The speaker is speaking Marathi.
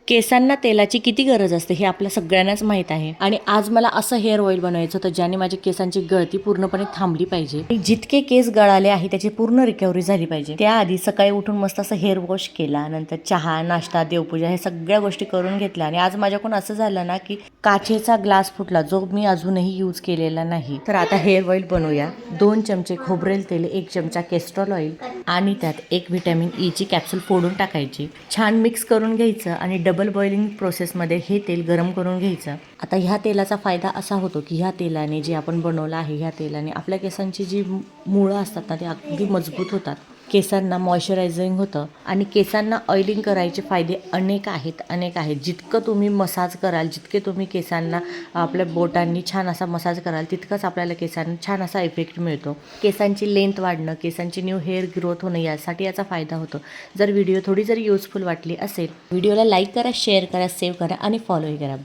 केसांना तेलाची किती गरज असते हे आपल्या सगळ्यांनाच माहीत आहे आणि आज मला असं हेअर ऑइल बनवायचं होतं ज्याने माझ्या केसांची गळती पूर्णपणे थांबली पाहिजे. जितके केस गळाले आहे त्याची पूर्ण रिकव्हरी झाली पाहिजे. त्याआधी सकाळी उठून मस्त असं हेअर वॉश केला, नंतर चहा, नाश्ता, देवपूजा हे सगळ्या गोष्टी करून घेतल्या आणि आज माझ्याकडून असं झालं ना की काचेचा ग्लास फुटला जो मी अजूनही यूज केलेला नाही. तर आता हेअर ऑइल बनवूया. 2 चमचे खोबरेल तेल, 1 चमचा केस्ट्रॉल ऑइल आणि त्यात 1 व्हिटॅमिन ई ची कॅप्सूल फोडून टाकायची. छान मिक्स करून घ्यायचं आणि डबल बॉइलिंग प्रोसेसमध्ये हे तेल गरम करून घ्यायचं. आता ह्या तेलाचा फायदा असा होतो की ह्या तेलाने जे आपण बनवलं आहे ह्या तेलाने आपल्या केसांची जी मुळं असतात ना ते अगदी मजबूत होतात. केसांना मॉइश्चरायझिंग होतं आणि केसांना ऑइलिंग करायचे फायदे अनेक आहेत. जितकं तुम्ही मसाज कराल, जितके तुम्ही केसांना आपल्या बोटांनी छान असा मसाज कराल तितकंच आपल्याला केसांना छान असा इफेक्ट मिळतो. केसांची लेंथ वाढणं, केसांची न्यू हेअर ग्रोथ होणं यासाठी याचा फायदा होतो. जर व्हिडिओ थोडी जरी युजफुल वाटली असेल, व्हिडिओला लाईक करा, शेअर करा, सेव्ह करा आणि फॉलोही करा.